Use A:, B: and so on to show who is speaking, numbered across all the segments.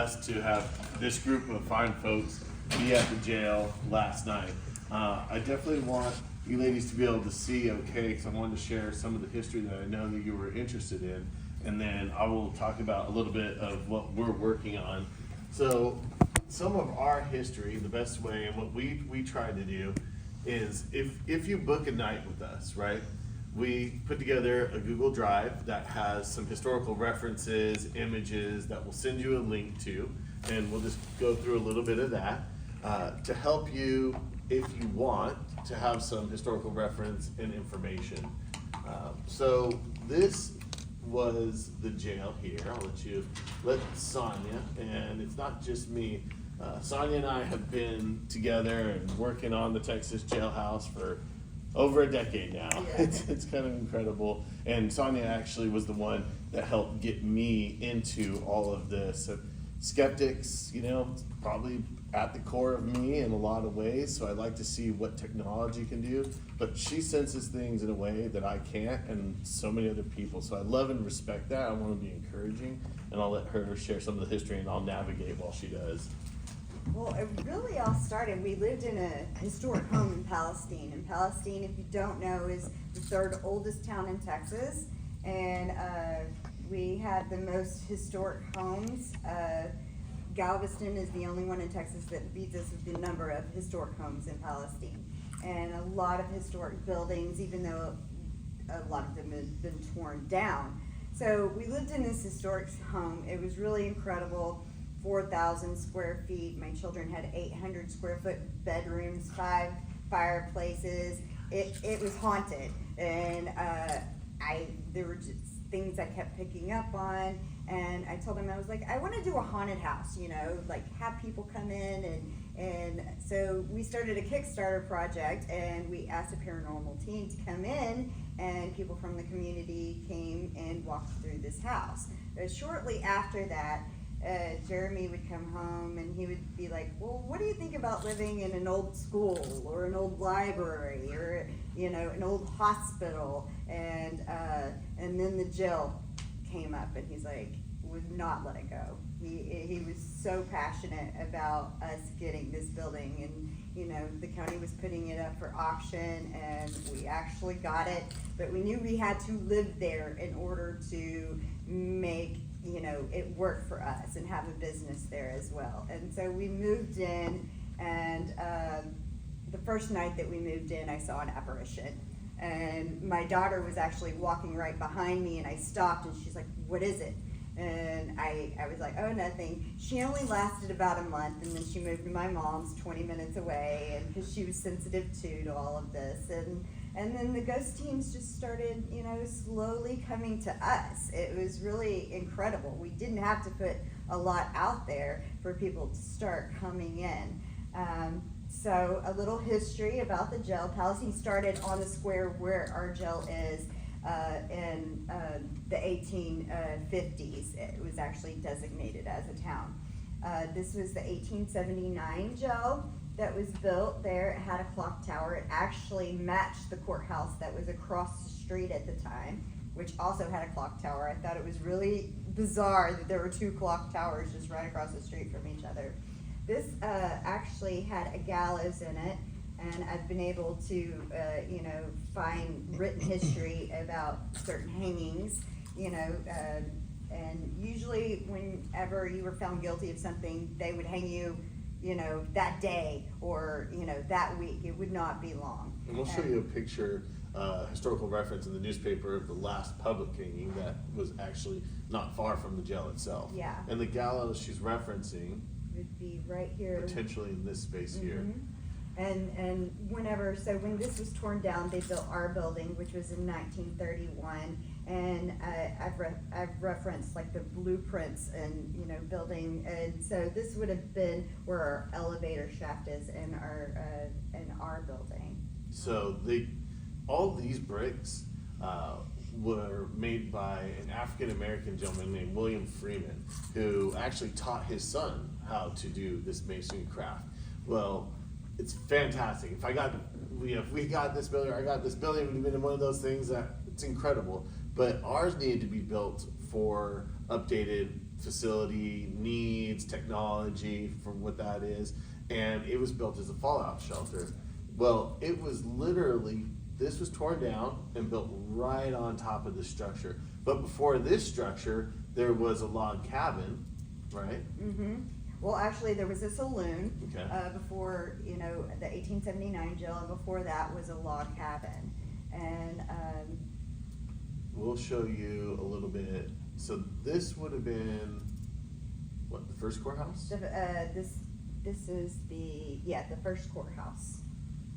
A: To have this group of fine folks be at the jail last night. I definitely want you ladies to be able to see, okay, because I wanted to share some of the history that I know that you were interested in, and then I will talk about a little bit of what we're working on. So some of our history, the best way, and what we try to do is if you book a night with us, right? We put together a Google Drive that has some historical references, images that we'll send you a link to, and we'll just go through a little bit of that to help you, if you want, to have some historical reference and information. So this was the jail here. I'll let Sonia, and it's not just me. Sonia and I have been together and working on the Texas Jailhouse for over a decade now.
B: Yeah.
A: It's kind of incredible. And Sonia actually was the one that helped get me into all of this. So skeptics, probably at the core of me in a lot of ways. So I'd like to see what technology can do. But she senses things in a way that I can't, and so many other people. So I love and respect that. I want to be encouraging, and I'll let her share some of the history, and I'll navigate while she does.
B: Well, it really all started, we lived in a historic home in Palestine. And Palestine, if you don't know, is the third oldest town in Texas. And we had the most historic homes. Galveston is the only one in Texas that beats us with the number of historic homes in Palestine. And a lot of historic buildings, even though a lot of them have been torn down. So we lived in this historic home. It was really incredible. 4,000 square feet. My children had 800 square foot bedrooms, 5 fireplaces. It was haunted, and there were just things I kept picking up on. And I told them, I was like, I want to do a haunted house, like have people come in, and so we started a Kickstarter project, and we asked a paranormal team to come in, and people from the community came and walked through this house. But shortly after that, Jeremy would come home and he would be like, well, what do you think about living in an old school or an old library or, an old hospital? And then the jail came up, and he's like, would not let it go. He was so passionate about us getting this building, and the county was putting it up for auction, and we actually got it, but we knew we had to live there in order to make it worked for us and have a business there as well. And so we moved in, and the first night that we moved in, I saw an apparition. And my daughter was actually walking right behind me, and I stopped, and she's like, what is it? And I was like, oh, nothing. She only lasted about a month, and then she moved to my mom's 20 minutes away, and because she was sensitive too to all of this. And then the ghost teams just started, slowly coming to us. It was really incredible. We didn't have to put a lot out there for people to start coming in. So a little history about the jail. Palestine started on the square where our jail is in the 1850s. It was actually designated as a town. This was the 1879 jail that was built there. It had a clock tower. It actually matched the courthouse that was across the street at the time, which also had a clock tower. I thought it was really bizarre that there were 2 clock towers just right across the street from each other. This actually had a gallows in it, and I've been able to, find written history about certain hangings, and usually whenever you were found guilty of something, they would hang you, that day or, that week. It would not be long.
A: And we'll show you a picture, historical reference in the newspaper of the last public hanging that was actually not far from the jail itself.
B: Yeah.
A: And the gallows she's referencing
B: Would be right here.
A: potentially in this space here.
B: And when this was torn down, they built our building, which was in 1931. And I've referenced like the blueprints and building, and so this would have been where our elevator shaft is in our building.
A: So all these bricks were made by an African American gentleman named William Freeman, who actually taught his son how to do this masonry craft. Well, it's fantastic. If we got this building, or I got this building, it would have been one of those things that it's incredible. But ours needed to be built for updated facility needs, technology for what that is, and it was built as a fallout shelter. Well, it was literally, this was torn down and built right on top of the structure. But before this structure, there was a log cabin, right?
B: Mm-hmm. Well, actually, there was a saloon
A: Okay.
B: before, the 1879 jail, and before that was a log cabin. And
A: We'll show you a little bit. So this would have been, what, the first courthouse?
B: this is the first courthouse.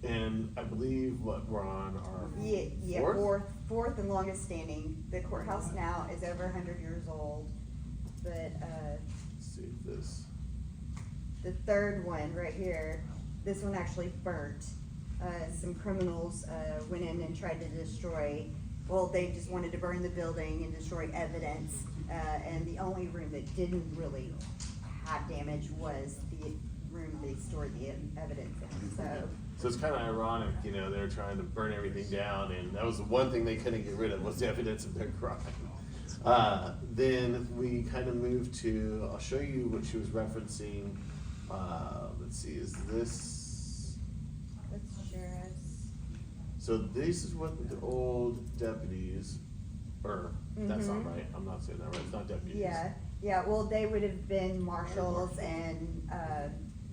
A: And I believe we're on our
B: Yeah,
A: fourth?
B: fourth and longest standing. The courthouse now is over 100 years old, but
A: Let's see if this.
B: the third one right here, this one actually burnt. Some criminals went in and tried to destroy, well, they just wanted to burn the building and destroy evidence. And the only room that didn't really have damage was the room they stored the evidence in,
A: So it's kind of ironic, they're trying to burn everything down, and that was the one thing they couldn't get rid of was the evidence of their crime. Then we kind of moved to, I'll show you what she was referencing. Let's see, is this?
B: Let's share us.
A: So this is what the old deputies, that's not right, I'm not saying that right, it's not deputies.
B: Yeah, well, they would have been marshals and,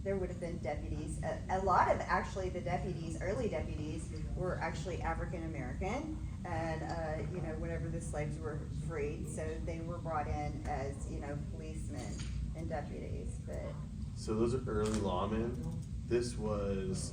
B: there would have been deputies. A lot of actually the deputies, early deputies, were actually African American, and whenever the slaves were freed, so they were brought in as policemen and deputies. But
A: So those are early lawmen. This was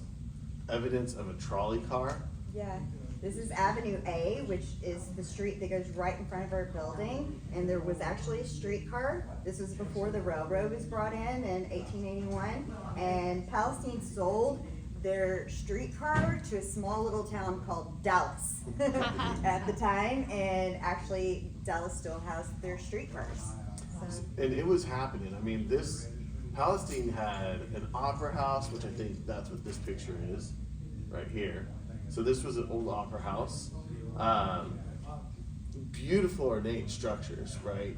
A: evidence of a trolley car.
B: yeah, this is Avenue A, which is the street that goes right in front of our building, and there was actually a streetcar. This was before the railroad was brought in 1881, and Palestine sold their streetcar to a small little town called Dallas at the time, and actually Dallas still has their streetcars. So,
A: And it was happening. I mean, Palestine had an opera house, which I think that's what this picture is, right here. So this was an old opera house. Beautiful ornate structures, right?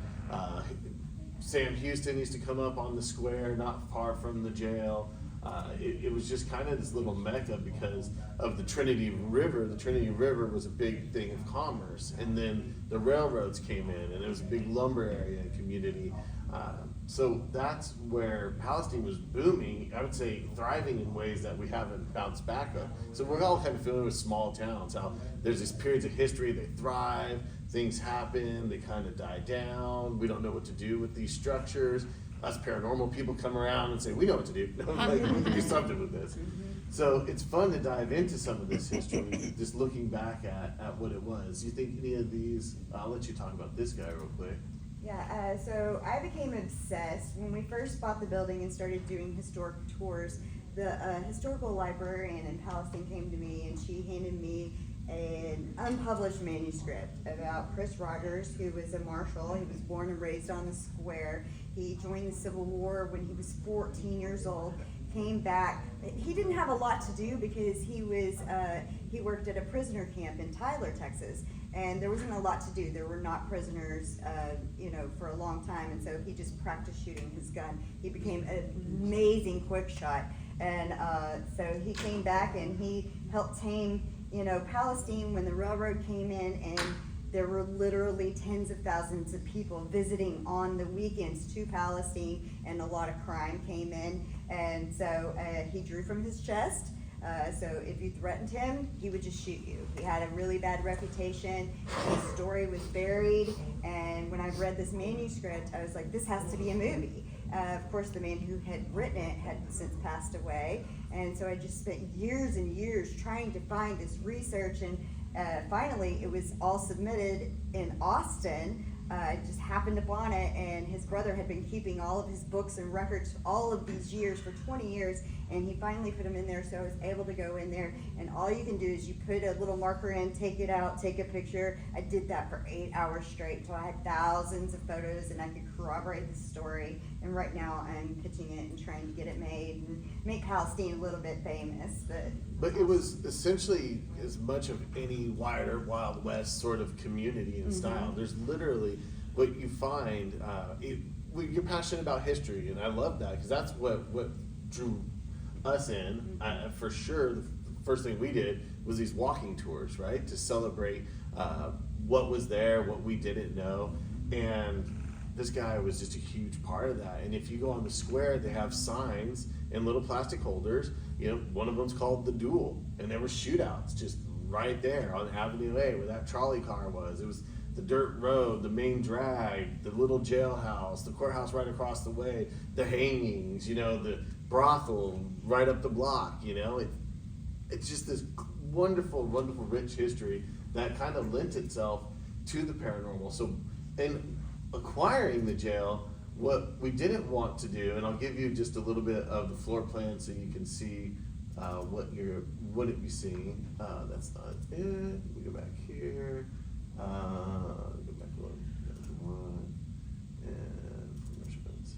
A: Sam Houston used to come up on the square not far from the jail. It was just kind of this little mecca because of the Trinity River. The Trinity River was a big thing of commerce, and then the railroads came in, and it was a big lumber area and community. So that's where Palestine was booming, I would say thriving in ways that we haven't bounced back up. So we're all kind of familiar with small towns, how there's these periods of history, they thrive, things happen, they kind of die down, we don't know what to do with these structures. Us paranormal people come around and say, we know what to do, like, we can do something with this. So it's fun to dive into some of this history, just looking back at what it was. You think any of these, I'll let you talk about this guy real quick.
B: yeah, so I became obsessed when we first bought the building and started doing historic tours. The historical librarian in Palestine came to me, and she handed me an unpublished manuscript about Chris Rogers, who was a marshal. He was born and raised on the square. He joined the Civil War when he was 14 years old, came back. He didn't have a lot to do because he worked at a prisoner camp in Tyler, Texas, and there wasn't a lot to do. There were not prisoners, for a long time, and so he just practiced shooting his gun. He became an amazing quick shot, and so he came back and he helped tame, Palestine when the railroad came in, and there were literally tens of thousands of people visiting on the weekends to Palestine, and a lot of crime came in, and so he drew from his chest. So if you threatened him, he would just shoot you. He had a really bad reputation. His story was buried, and when I read this manuscript, I was like, this has to be a movie. Of course, the man who had written it had since passed away, and so I just spent years and years trying to find this research, and finally it was all submitted in Austin. I just happened upon it, and his brother had been keeping all of his books and records all of these years for 20 years, and he finally put them in there, so I was able to go in there, and all you can do is you put a little marker in, take it out, take a picture. I did that for 8 hours straight, so I had thousands of photos, and I could corroborate the story, and right now I'm pitching it and trying to get it made and make Palestine a little bit famous.
A: But it was essentially as much of any Wild West sort of community and style. There's literally what you find. you're passionate about history, and I love that because that's what drew us in. For sure, the first thing we did was these walking tours, right, to celebrate what was there, what we didn't know, and this guy was just a huge part of that. And if you go on the square, they have signs in little plastic holders. You know, one of them's called The Duel, and there were shootouts just right there on Avenue A where that trolley car was. It was the dirt road, the main drag, the little jailhouse, the courthouse right across the way, the hangings, you know, the brothel right up the block, you know. It's just this wonderful, wonderful, rich history that kind of lent itself to the paranormal. So, in acquiring the jail, what we didn't want to do, and I'll give you just a little bit of the floor plan so you can see what you wouldn't be seeing. That's not it. We go back here. Go back one, and measurements.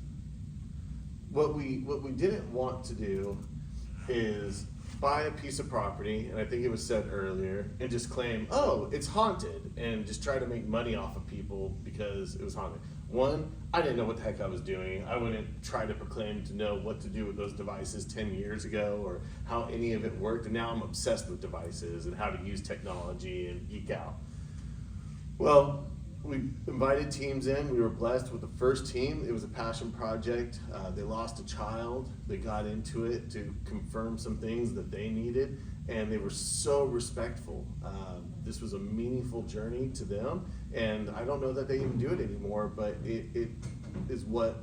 A: What we didn't want to do is buy a piece of property, and I think it was said earlier, and just claim, oh, it's haunted, and just try to make money off of people because it was haunted. One, I didn't know what the heck I was doing. I wouldn't try to proclaim to know what to do with those devices 10 years ago or how any of it worked, and now I'm obsessed with devices and how to use technology and geek out. Well, we invited teams in. We were blessed with the first team. It was a passion project. They lost a child. They got into it to confirm some things that they needed, and they were so respectful. This was a meaningful journey to them, and I don't know that they even do it anymore, but it is what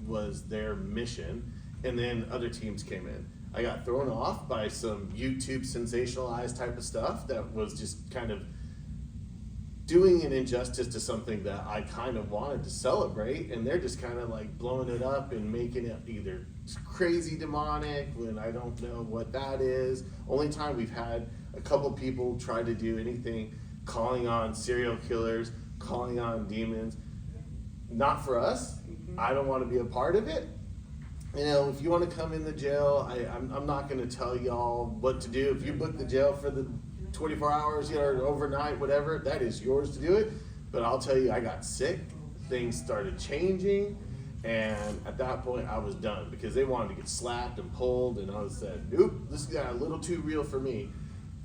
A: was their mission. And then other teams came in. I got thrown off by some YouTube sensationalized type of stuff that was just kind of doing an injustice to something that I kind of wanted to celebrate, and they're just kind of like blowing it up and making it either crazy demonic when I don't know what that is. Only time we've had a couple people try to do anything calling on serial killers, calling on demons. Not for us. I don't want to be a part of it. You know, if you want to come in the jail, I'm not going to tell y'all what to do. If you book the jail for the 24 hours, you know, or overnight, whatever, that is yours to do it. But I'll tell you, I got sick, things started changing, and at that point I was done because they wanted to get slapped and pulled, and I said, nope, this got a little too real for me.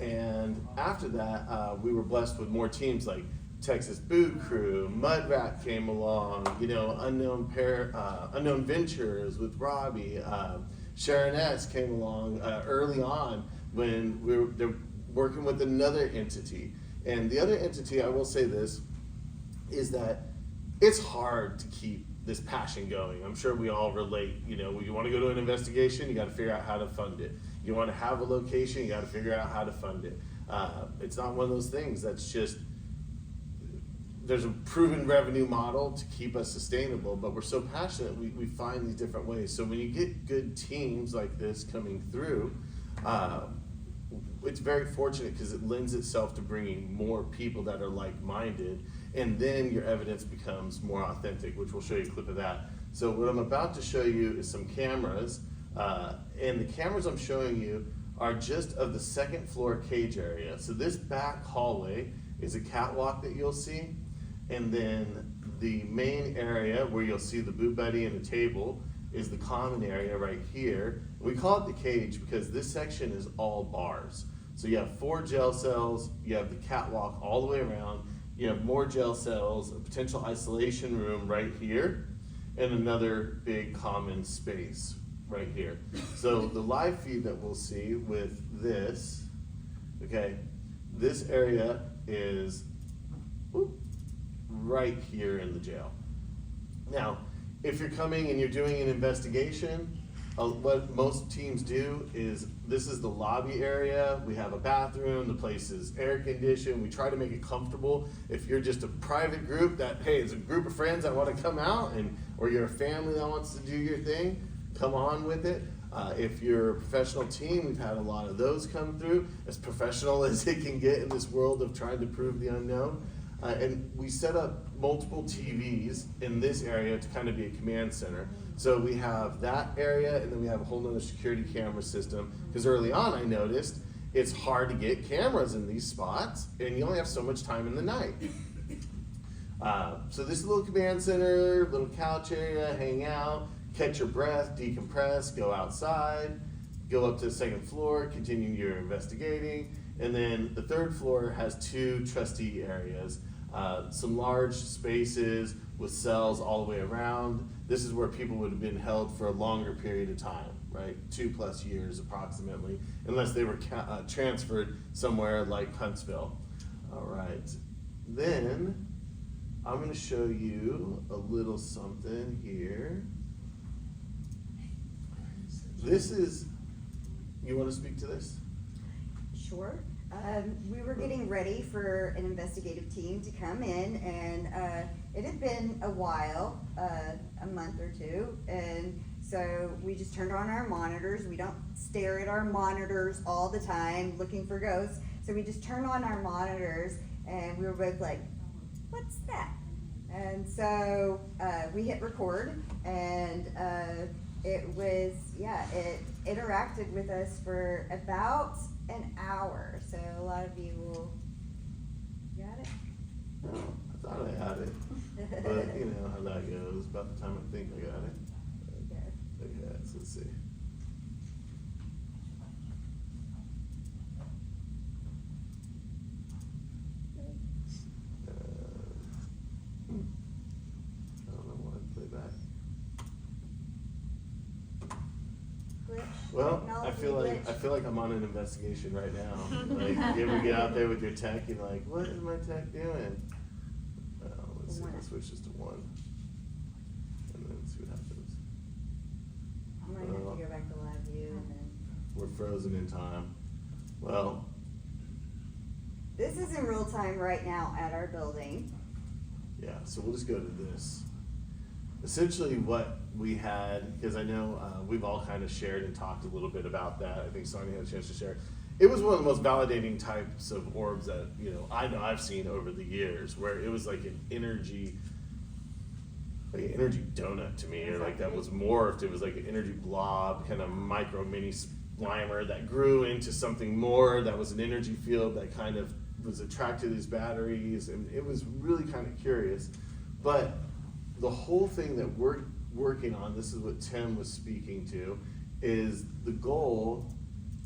A: And after that, we were blessed with more teams like Texas Boot Crew, Mudrat came along, you know, Unknown Ventures with Robbie, Sharon S came along early on when they're working with another entity. And the other entity, I will say this, is that it's hard to keep this passion going. I'm sure we all relate. You know, you want to go to an investigation, you got to figure out how to fund it. You want to have a location, you got to figure out how to fund it. It's not one of those things that's just, there's a proven revenue model to keep us sustainable, but we're so passionate, we find these different ways. So when you get good teams like this coming through, it's very fortunate because it lends itself to bringing more people that are like-minded, and then your evidence becomes more authentic, which we'll show you a clip of that. So what I'm about to show you is some cameras, and the cameras I'm showing you are just of the second floor cage area. So this back hallway is a catwalk that you'll see, and then the main area where you'll see the boot buddy and the table is the common area right here. We call it the cage because this section is all bars. So you have 4 jail cells, you have the catwalk all the way around, you have more jail cells, a potential isolation room right here, and another big common space right here. So the live feed that we'll see with this, okay, this area is right here in the jail. Now, if you're coming and you're doing an investigation, what most teams do is, this is the lobby area. We have a bathroom, the place is air conditioned. We try to make it comfortable. If you're just a private group that, hey, it's a group of friends that want to come out, or you're a family that wants to do your thing, come on with it. If you're a professional team, we've had a lot of those come through, as professional as it can get in this world of trying to prove the unknown. And we set up multiple TVs in this area to kind of be a command center. So we have that area, and then we have a whole nother security camera system. Because early on I noticed it's hard to get cameras in these spots, and you only have so much time in the night. So this is a little command center, little couch area, hang out, catch your breath, decompress, go outside, go up to the second floor, continue your investigating. And then the third floor has 2 trustee areas, some large spaces with cells all the way around. This is where people would have been held for a longer period of time, right? 2+ years approximately, unless they were transferred somewhere like Huntsville. All right, then I'm going to show you a little something here. This is, you want to speak to this?
B: Sure. We were getting ready for an investigative team to come in, and it had been a while, a month or 2, and so we just turned on our monitors. We don't stare at our monitors all the time looking for ghosts, so we just turned on our monitors, and we were both like, what's that? And so we hit record, and it was, it interacted with us for about an hour. So a lot of you will, got it?
A: No, I thought I had it, but you know how that goes. About the time I think I got it.
B: There you go.
A: Okay, so let's see. I don't know why I play back.
B: Glitch.
A: Well,
B: Technology
A: I feel like I'm on an investigation right now. Like, you ever get out there with your tech, and like, what is my tech doing? Let's see. Let's switch this to 1, and then see what happens.
B: I'm gonna have to go back to live view, and then.
A: We're frozen in time. Well,
B: This is in real time right now at our building.
A: yeah. So we'll just go to this. Essentially, what we had, because I know we've all kind of shared and talked a little bit about that. I think Sonia had a chance to share. It was one of the most validating types of orbs that I know I've seen over the years, where it was like an energy donut to me, or like that was morphed. It was like an energy blob, kind of micro mini Slimer that grew into something more. That was an energy field that kind of was attracted to these batteries, and it was really kind of curious. But the whole thing that we're working on, this is what Tim was speaking to, is the goal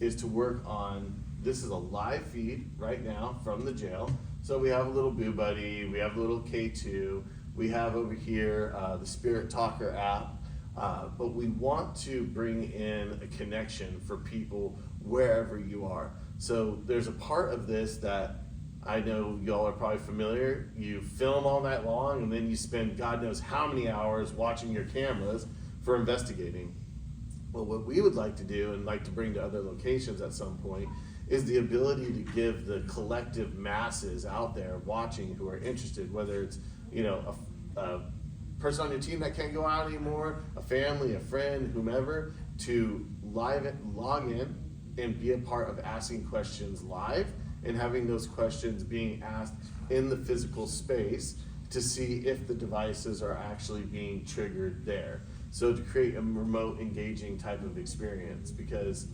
A: is to work on, this is a live feed right now from the jail. So we have a little Boo Buddy, we have a little K2, we have over here the Spirit Talker app, but we want to bring in a connection for people wherever you are. So there's a part of this that I know y'all are probably familiar. You film all night long, and then you spend God knows how many hours watching your cameras for investigating. Well, what we would like to do, and like to bring to other locations at some point, is the ability to give the collective masses out there watching who are interested, whether it's a person on your team that can't go out anymore, a family, a friend, whomever, to log in and be a part of asking questions live, and having those questions being asked in the physical space to see if the devices are actually being triggered there. So to create a remote engaging type of experience, because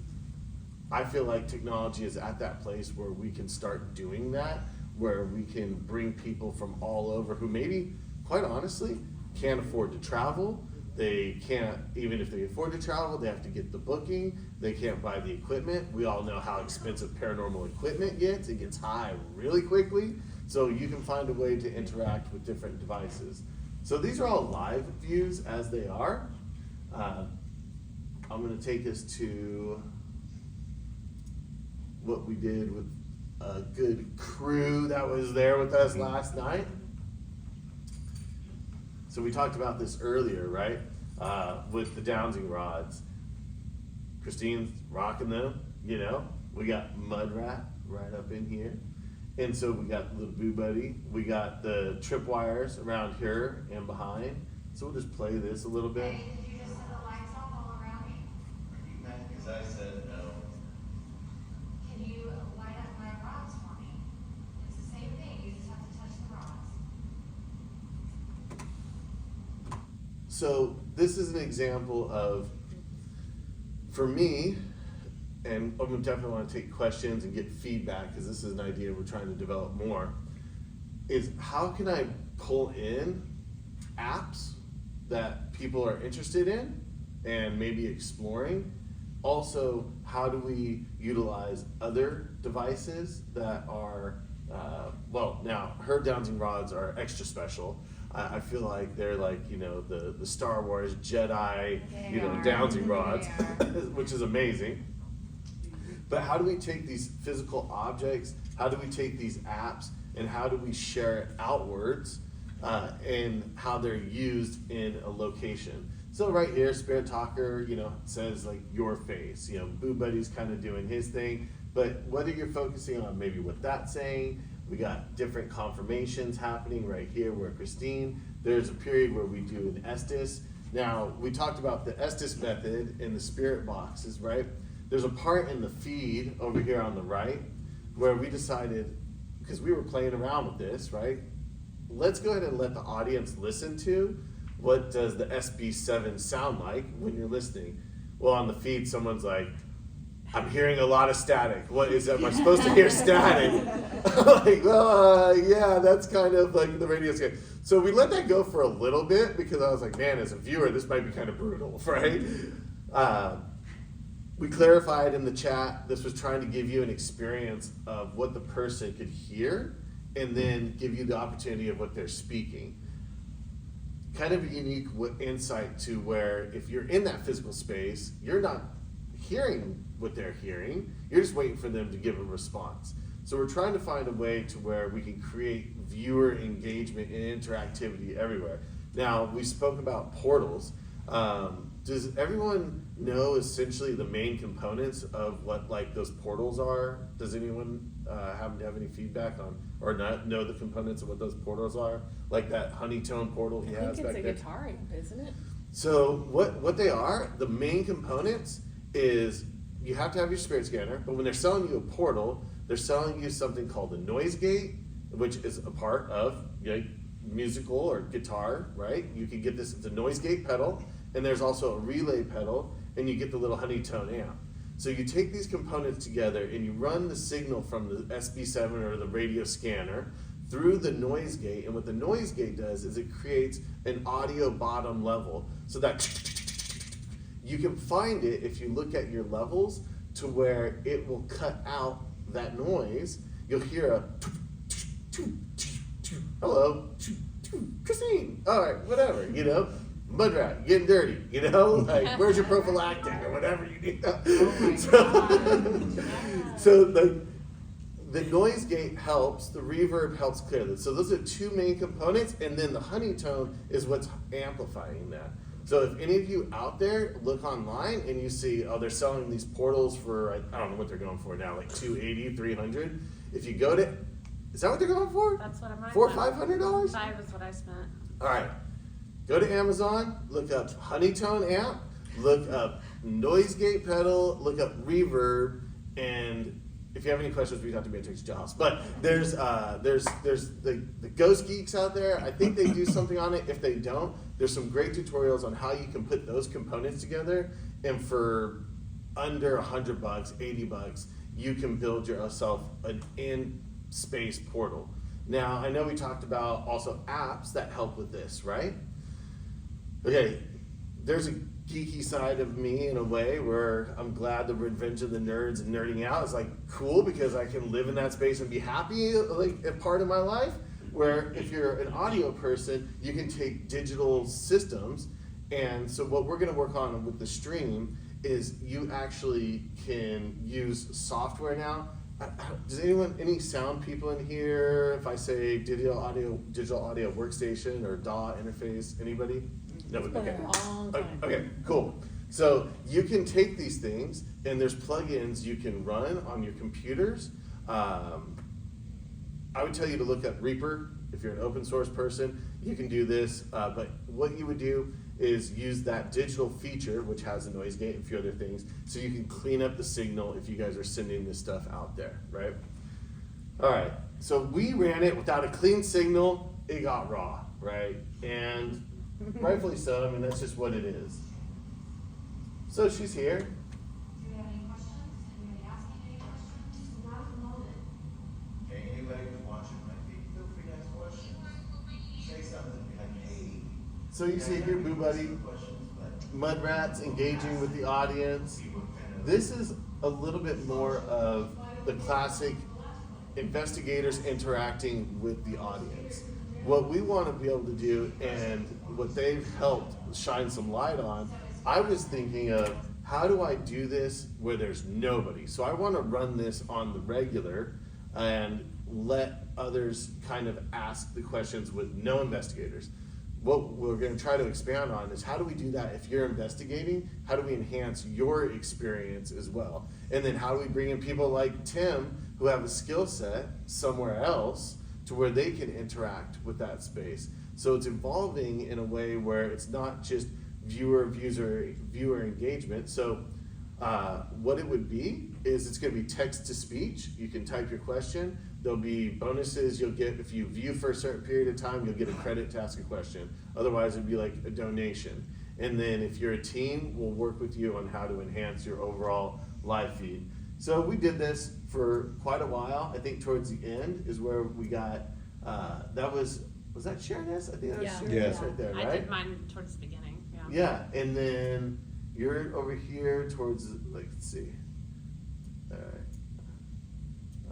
A: I feel like technology is at that place where we can start doing that, where we can bring people from all over who maybe, quite honestly, can't afford to travel. They can't, even if they afford to travel, they have to get the booking. They can't buy the equipment. We all know how expensive paranormal equipment gets. It gets high really quickly. So you can find a way to interact with different devices. So these are all live views as they are. I'm gonna take us to what we did with a good crew that was there with us last night. So we talked about this earlier, right? With the dowsing rods. Christine's rocking them, We got Mudrat right up in here. And so we got the little Boo Buddy. We got the tripwires around here and behind. So we'll just play this a little bit.
C: Hey, did you just set the lights off all around me?
D: Because I said no.
C: Can you light up my rods for me? It's the same thing, you just have to touch the rods.
A: So this is an example of, for me, and I'm definitely want to take questions and get feedback, because this is an idea we're trying to develop more. is how can I pull in apps that people are interested in and maybe exploring? Also, how do we utilize other devices that are, well, now her dowsing rods are extra special. I feel like they're like, you know, the Star Wars Jedi, you know, dowsing rods, which is amazing. But how do we take these physical objects, how do we take these apps, and how do we share it outwards, and how they're used in a location? So right here, Spirit Talker, you know, says like your face, you know, Boo Buddy's kind of doing his thing, but whether you're focusing on maybe what that's saying, we got different confirmations happening right here where Christine, there's a period where we do an Estes. Now, we talked about the Estes method in the spirit boxes, right? There's a part in the feed over here on the right where we decided, because we were playing around with this, right? Let's go ahead and let the audience listen to what does the SB7 sound like when you're listening. Well, on the feed, someone's like, I'm hearing a lot of static. What is that? Am I supposed to hear static? Like, well, yeah, that's kind of like the radio scan. So we let that go for a little bit because I was like, man, as a viewer, this might be kind of brutal, right? We clarified in the chat, this was trying to give you an experience of what the person could hear and then give you the opportunity of what they're speaking. Kind of a unique insight to where if you're in that physical space, you're not hearing what they're hearing, you're just waiting for them to give a response. So we're trying to find a way to where we can create viewer engagement and interactivity everywhere. Now, we spoke about portals. Does everyone know essentially the main components of what like those portals are? Does anyone happen to have any feedback on or not know the components of what those portals are? Like that honeytone portal he has back there?
E: I think it's a guitar amp, isn't it?
A: So what they are, the main components is you have to have your spirit scanner, but when they're selling you a portal, they're selling you something called a noise gate, which is a part of musical or guitar, right? You can get this, it's a noise gate pedal, and there's also a relay pedal, and you get the little honeytone amp. So you take these components together and you run the signal from the SB7 or the radio scanner through the noise gate, and what the noise gate does is it creates an audio bottom level. So that you can find it if you look at your levels to where it will cut out that noise. You'll hear a hello, Christine, all right, whatever, you know. Mudrat, getting dirty, you know? Like, where's your prophylactic or whatever you need. So the noise gate helps, the reverb helps clear this. So those are two main components, and then the honeytone is what's amplifying that. So if any of you out there look online and you see, oh, they're selling these portals for, I don't know what they're going for now, like $280, $300. If you go to, is that what they're going for?
E: That's what I'm
A: $400 or $500?
E: $5 is what I spent.
A: All right. Go to Amazon, look up honeytone amp, look up noise gate pedal, look up reverb, and if you have any questions, reach out to me at Texas Jailhouse. But there's the Ghost Geeks out there. I think they do something on it. If they don't, there's some great tutorials on how you can put those components together, and for under $100, $80, you can build yourself an in-space portal. Now, I know we talked about also apps that help with this, right? Okay, there's a geeky side of me in a way where I'm glad the Revenge of the Nerds and nerding out is like cool because I can live in that space and be happy, like a part of my life. Where if you're an audio person, you can take digital systems, and so what we're going to work on with the stream is you actually can use software now. Does anyone, any sound people in here? If I say digital audio workstation or DAW interface, anybody? No,
E: It's been
A: okay.
E: a long time.
A: Okay, cool. So you can take these things, and there's plugins you can run on your computers. I would tell you to look up Reaper. If you're an open source person, you can do this. But what you would do is use that digital feature, which has a noise gate and a few other things, so you can clean up the signal if you guys are sending this stuff out there, right? All right, so we ran it without a clean signal. It got raw, right? And rightfully so. I mean, that's just what it is. So she's here.
C: Do we have any questions? Anybody asking any questions? Now's the moment.
D: Okay, anybody who's watching might be, feel free to ask questions.
A: So you see here, Boo Buddy, Mudrats engaging with the audience. This is a little bit more of the classic investigators interacting with the audience. What we want to be able to do, and what they've helped shine some light on, I was thinking of, how do I do this where there's nobody? So I want to run this on the regular and let others kind of ask the questions with no investigators. What we're going to try to expand on is, how do we do that if you're investigating? How do we enhance your experience as well? And then how do we bring in people like Tim, who have a skill set somewhere else, to where they can interact with that space? So it's evolving in a way where it's not just viewer engagement. So what it would be is, it's going to be text to speech. You can type your question. There'll be bonuses you'll get if you view for a certain period of time. You'll get a credit to ask a question. Otherwise, it'd be like a donation. And then if you're a team, we'll work with you on how to enhance your overall live feed. So we did this for quite a while. I think towards the end is where we got, that was that Sharoness? I think that was
E: Yeah.
A: Sharoness right there, right?
E: I did mine towards the beginning, yeah.
A: Yeah, and then you're over here towards, like, let's see. All right.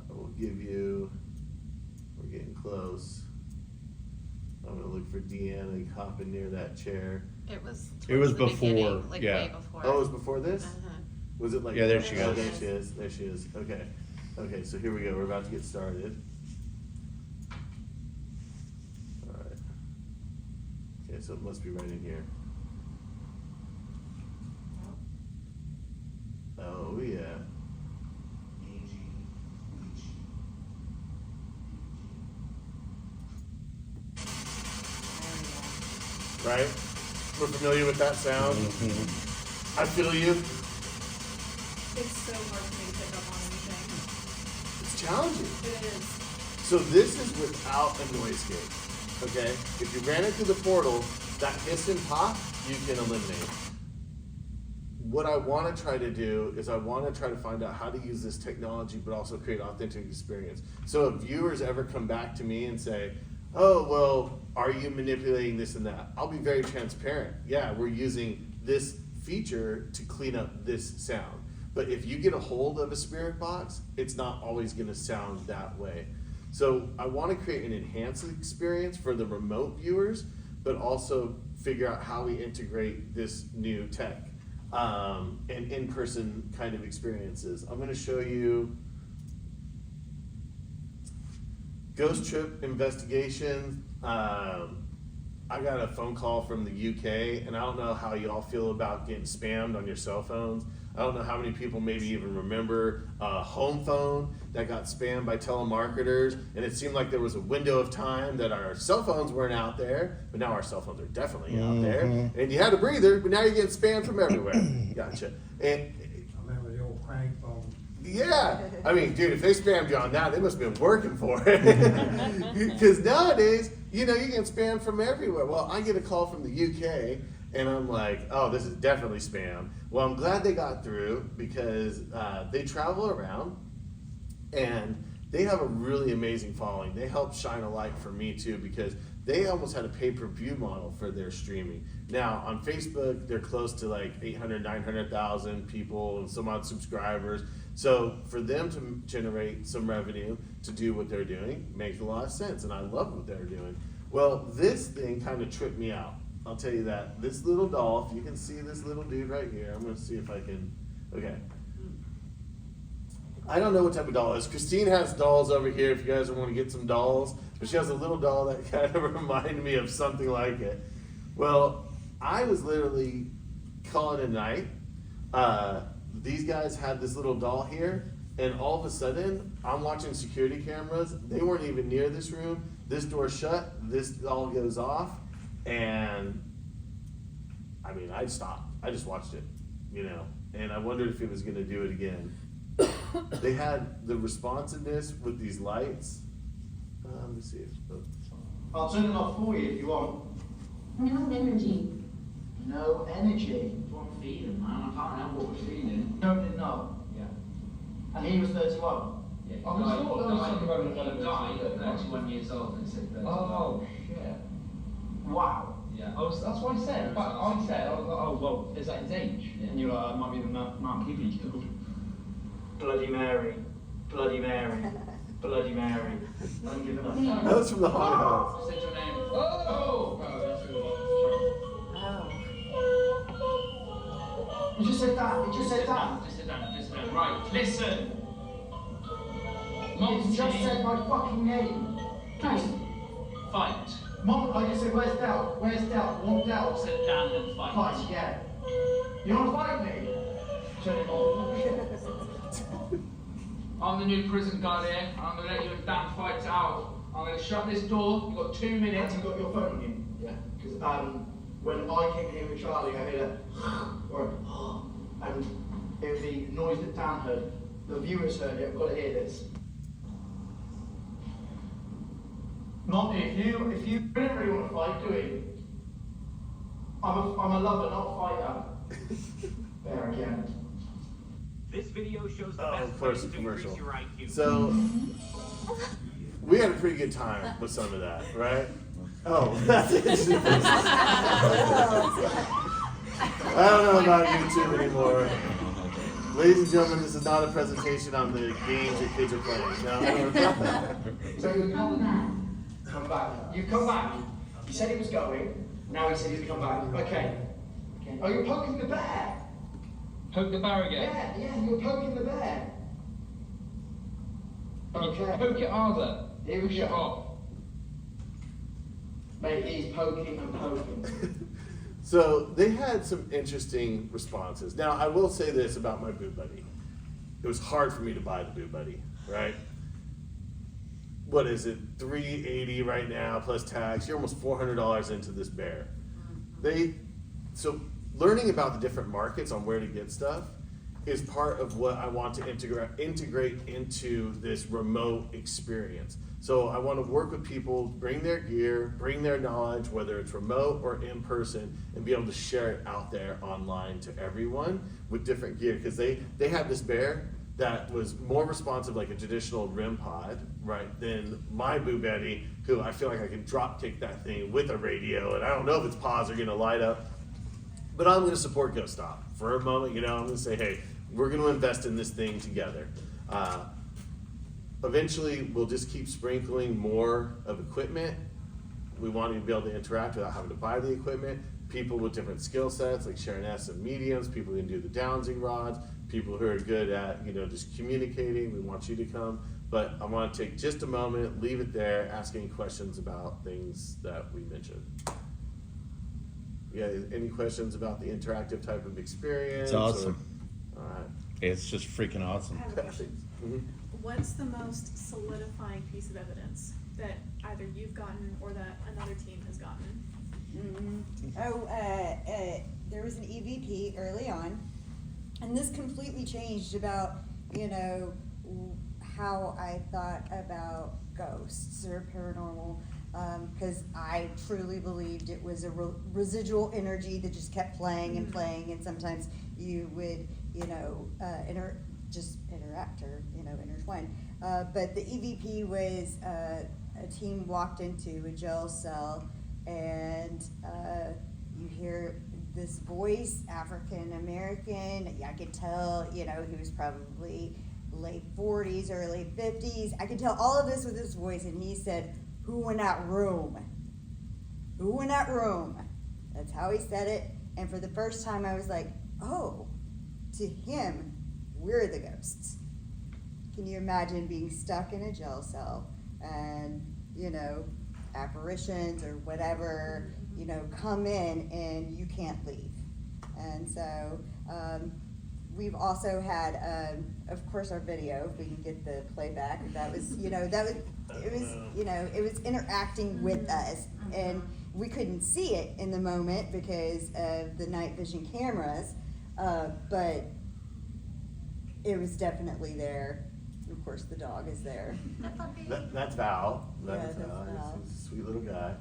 A: We'll give you, we're getting close. I'm gonna look for Deanna hopping near that chair.
E: It was
F: It was
E: towards the beginning,
F: before,
E: like
F: yeah.
E: way before.
A: Oh, it was before this?
E: Uh-huh.
A: Was it like?
F: Yeah, there she
A: Oh,
F: goes.
A: there she is, there she is, okay. Okay, so here we go, we're about to get started. All right. Okay, so it must be right in here. Oh, yeah. Right? We're familiar with that sound. I feel you.
E: It's so hard for me to pick up on anything.
A: It's challenging.
E: It is.
A: So this is without a noise gate. Okay? If you ran it through the portal, that hiss and pop, you can eliminate. What I want to try to do is, I want to try to find out how to use this technology, but also create authentic experience. So if viewers ever come back to me and say, oh, well, are you manipulating this and that? I'll be very transparent. Yeah, we're using this feature to clean up this sound. But if you get a hold of a spirit box, it's not always going to sound that way. So I want to create an enhanced experience for the remote viewers, but also figure out how we integrate this new tech and in-person kind of experiences. I'm going to show you Ghost Trip investigation. I got a phone call from the UK, and I don't know how y'all feel about getting spammed on your cell phones. I don't know how many people maybe even remember a home phone that got spammed by telemarketers, and it seemed like there was a window of time that our cell phones weren't out there, but now our cell phones are definitely out there. And you had a breather, but now you're getting spammed from everywhere. Gotcha. And
G: I remember the old crank phone.
A: yeah, I mean, dude, if they spammed you on that, they must have been working for it. Because nowadays, you know, you get spammed from everywhere. Well, I get a call from the UK, and I'm like, oh, this is definitely spam. Well, I'm glad they got through, because they travel around, and they have a really amazing following. They helped shine a light for me too, because they almost had a pay-per-view model for their streaming. Now, on Facebook, they're close to like 800, 900,000 people and some odd subscribers. So for them to generate some revenue to do what they're doing makes a lot of sense, and I love what they're doing. Well, this thing kind of tripped me out. I'll tell you that. This little doll, if you can see this little dude right here, I'm gonna see if I can, okay. I don't know what type of doll it is. Christine has dolls over here if you guys want to get some dolls, but she has a little doll that kind of reminded me of something like it. Well, I was literally calling it a night. These guys had this little doll here, and all of a sudden, I'm watching security cameras. They weren't even near this room. This door shut, this doll goes off, and I mean, I stopped. I just watched it, you know, and I wondered if it was gonna do it again. They had the responsiveness with these lights. Let me see if,
D: I'll turn it off for you if you want.
H: No energy.
D: No energy.
I: What I'm feeling, man. I can't help what we're feeling.
D: No, did not.
I: Yeah.
D: And he was 31.
I: Yeah.
D: Oh, we thought there was something about
I: he died at 31 years old and it said 31.
D: Oh, shit. Wow.
I: Yeah.
F: That's what I said. But I said, I was like, oh, well, is that his age?
I: Yeah.
F: And you're like, it might be the amount of people he killed. Bloody Mary. Bloody Mary. Bloody Mary. I'm giving up.
A: That was from the haunted house.
I: Say your name.
F: Oh!
I: That's really
B: Oh.
D: You just said that. You just said that.
I: Just sit down. Just sit down. Right, listen.
D: You just said my fucking name.
I: Fight.
D: Mom, I just said, where's Del? Where's Del? Want Del?
I: Sit down and fight.
D: Fight, yeah. You wanna fight me? Turn it off.
I: I'm the new prison guard here, and I'm gonna let you and Dan fight it out. I'm gonna shut this door. You've got 2 minutes.
D: Have you got your phone on you? Yeah. Because when I came here with Charlie, I heard a or and it was the noise that Dan heard. The viewers heard it. I've got to hear this. Monty, if you didn't really want to fight, do you? I'm a lover, not a fighter. There again.
J: This video shows the
A: Oh,
J: best
A: of course,
J: ways
A: a
J: to increase
A: commercial.
J: your IQ.
A: So, we had a pretty good time with some of that, right? Oh, that's interesting. I don't know about YouTube anymore. Ladies and gentlemen, this is not a presentation on the games your kids are playing. No.
D: So you
H: Come back.
D: come back. You come back. You said he was going. Now he said he's come back. Okay. Oh, you're poking the bear.
F: Poke the bear again.
D: Yeah, you're poking the bear. Okay.
F: Poke it harder.
D: Here we
F: Push it
D: go.
F: off.
D: Mate, he's poking and poking.
A: So they had some interesting responses. Now I will say this about my Boo Buddy. It was hard for me to buy the Boo Buddy, right? What is it, $380 right now plus tax? You're almost $400 into this bear. So learning about the different markets on where to get stuff is part of what I want to integrate into this remote experience. So I want to work with people, bring their gear, bring their knowledge, whether it's remote or in person, and be able to share it out there online to everyone with different gear. Because they had this bear that was more responsive like a traditional REM pod, right, than my Boo Betty, who I feel like I can drop kick that thing with a radio, and I don't know if its paws are gonna light up, but I'm gonna support Go Stop for a moment. You know, I'm gonna say, hey, we're gonna invest in this thing together. Eventually, we'll just keep sprinkling more of equipment. We want you to be able to interact without having to buy the equipment. People with different skill sets, like Sharon S. and mediums, people who can do the dowsing rods, people who are good at, just communicating. We want you to come. But I want to take just a moment, leave it there, ask any questions about things that we mentioned. Yeah, any questions about the interactive type of experience?
K: It's awesome.
A: All right.
K: It's just freaking awesome.
E: I have a question.
A: Mhm.
E: What's the most solidifying piece of evidence that either you've gotten or that another team has gotten?
B: There was an EVP early on, and this completely changed about, how I thought about ghosts or paranormal, because I truly believed it was a residual energy that just kept playing and playing, and sometimes you would, just interact or, intertwine. But the EVP was a team walked into a jail cell, and you hear this voice, African American. I could tell, he was probably late 40s, early 50s. I could tell all of this with his voice, and he said, "Who in that room? Who in that room?" That's how he said it. And for the first time, I was like, oh, to him, we're the ghosts. Can you imagine being stuck in a jail cell and, apparitions or whatever, come in and you can't leave? And so, we've also had, of course, our video, if we can get the playback. That was, it was interacting with us, and we couldn't see it in the moment because of the night vision cameras, but it was definitely there. Of course, the dog is there.
A: That's Val.
B: Yeah,
A: That's
B: that's
A: Val.
B: Val.
A: He's a sweet little guy.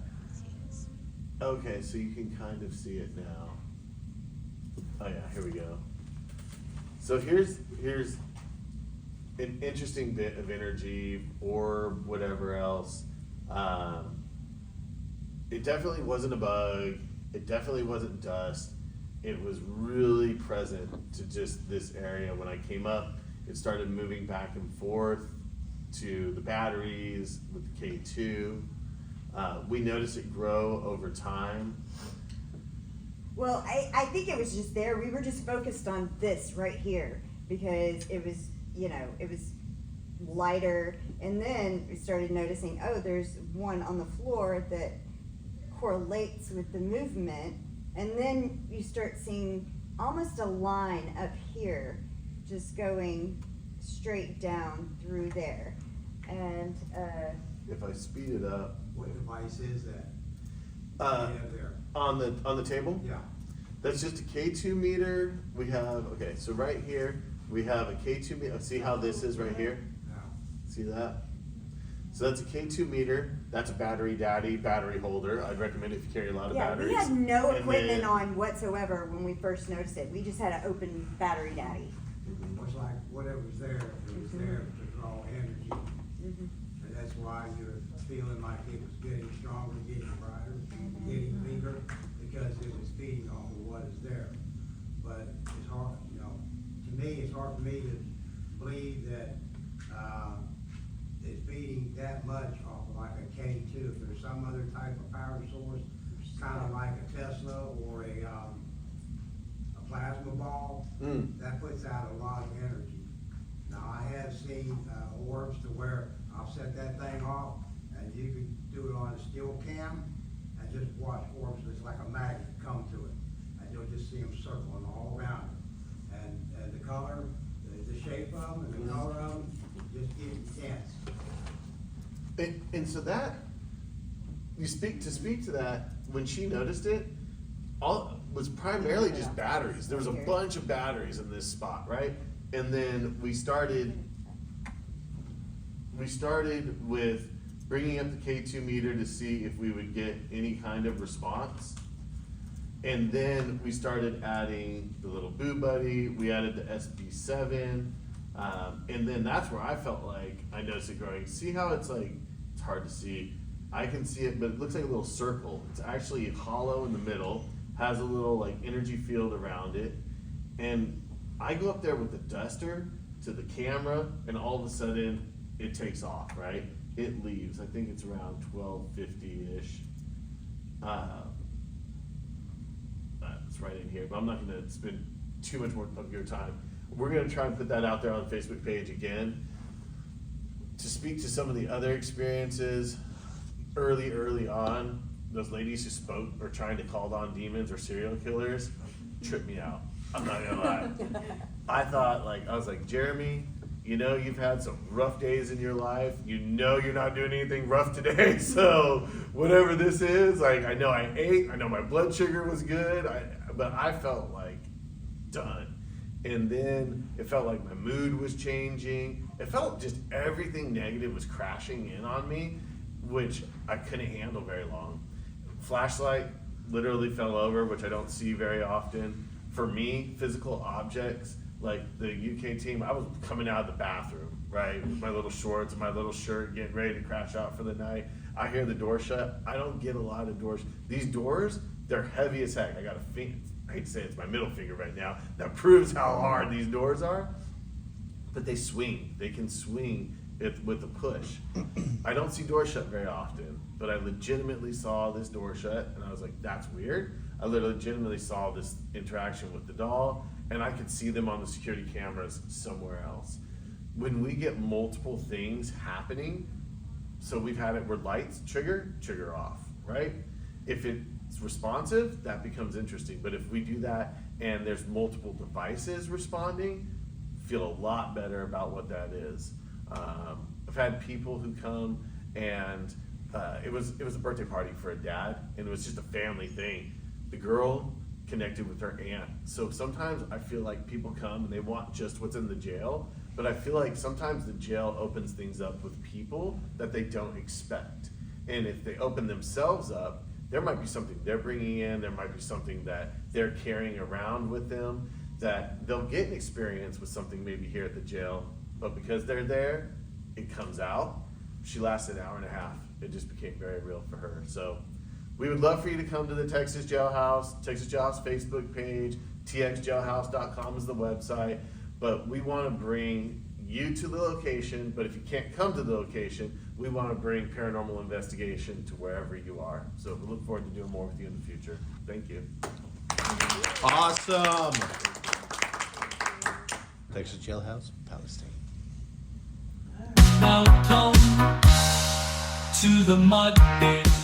A: Okay, so you can kind of see it now. Oh yeah, here we go. So here's an interesting bit of energy or whatever else. It definitely wasn't a bug. It definitely wasn't dust. It was really present to just this area. When I came up, it started moving back and forth to the batteries with the K2. We noticed it grow over time.
B: Well, I think it was just there. We were just focused on this right here because it was, it was lighter. And then we started noticing, oh, there's one on the floor that correlates with the movement. And then you start seeing almost a line up here just going straight down through there. And
A: If I speed it up,
G: What device is that?
A: uh,
G: Yeah, there.
A: on the table,
G: Yeah.
A: that's just a K2 meter. We have, okay, so right here, we have a K2 meter. See how this is right here?
G: Yeah.
A: See that? So that's a K2 meter. That's a battery holder. I'd recommend if you carry a lot of
B: yeah,
A: batteries.
B: we had no
A: And
B: equipment
A: then-
B: on whatsoever when we first noticed it. We just had an open battery daddy.
G: It was like whatever's there, it was there to draw energy.
B: Mhm.
G: And that's why you're feeling like it was getting stronger, getting brighter, getting bigger, because it was feeding off of what is there. But it's hard, to me, it's hard for me to believe that, it's feeding that much off of like a K2. If there's some other type of power source, kind of like a Tesla or a plasma ball, that puts out a lot of energy. Now, I have seen orbs to where I'll set that thing off, and you can do it on a still cam, and just watch orbs, it's like a magnet come to it, and you'll just see them circling all around it. And the color, the shape of them, and the color of them, just get intense.
A: And so that, to speak to that, when she noticed it, all was primarily just batteries. There was a bunch of batteries in this spot, right? And then we started with bringing up the K2 meter to see if we would get any kind of response. And then we started adding the little Boo Buddy, we added the SB7, and then that's where I felt like I noticed it growing. See how it's like, it's hard to see. I can see it, but it looks like a little circle. It's actually hollow in the middle, has a little like energy field around it. And I go up there with the duster to the camera, and all of a sudden it takes off, right? It leaves. I think it's around 1250-ish. It's right in here, but I'm not gonna spend too much more of your time. We're gonna try and put that out there on the Facebook page again. To speak to some of the other experiences, early on, those ladies who spoke or trying to call on demons or serial killers tripped me out. I'm not gonna lie. I was like, Jeremy, you've had some rough days in your life. You're not doing anything rough today. So whatever this is, I know I ate, I know my blood sugar was good, but I felt like done. And then it felt like my mood was changing. It felt just everything negative was crashing in on me, which I couldn't handle very long. Flashlight literally fell over, which I don't see very often. For me, physical objects, like the UK team, I was coming out of the bathroom, right, with my little shorts and my little shirt, getting ready to crash out for the night. I hear the door shut. I don't get a lot of doors. These doors, they're heavy as heck. I got a finger, I hate to say it's my middle finger right now. That proves how hard these doors are. But they swing. They can swing with a push. I don't see doors shut very often, but I legitimately saw this door shut, and I was like, that's weird. I legitimately saw this interaction with the doll, and I could see them on the security cameras somewhere else. When we get multiple things happening, so we've had it where lights trigger off, right? If it's responsive, that becomes interesting. But if we do that and there's multiple devices responding, feel a lot better about what that is. I've had people who come and it was a birthday party for a dad, and it was just a family thing. The girl connected with her aunt. So sometimes I feel like people come and they want just what's in the jail, but I feel like sometimes the jail opens things up with people that they don't expect. And if they open themselves up, there might be something they're bringing in, there might be something that they're carrying around with them, that they'll get an experience with something maybe here at the jail, but because they're there, it comes out. She lasted an hour and a half. It just became very real for her. So We would love for you to come to the Texas Jailhouse Facebook page, txjailhouse.com is the website, but we want to bring you to the location, but if you can't come to the location, we want to bring paranormal investigation to wherever you are. So we look forward to doing more with you in the future. Thank you.
K: Awesome. Texas Jailhouse, Palestine.
L: Now come to the mud pit.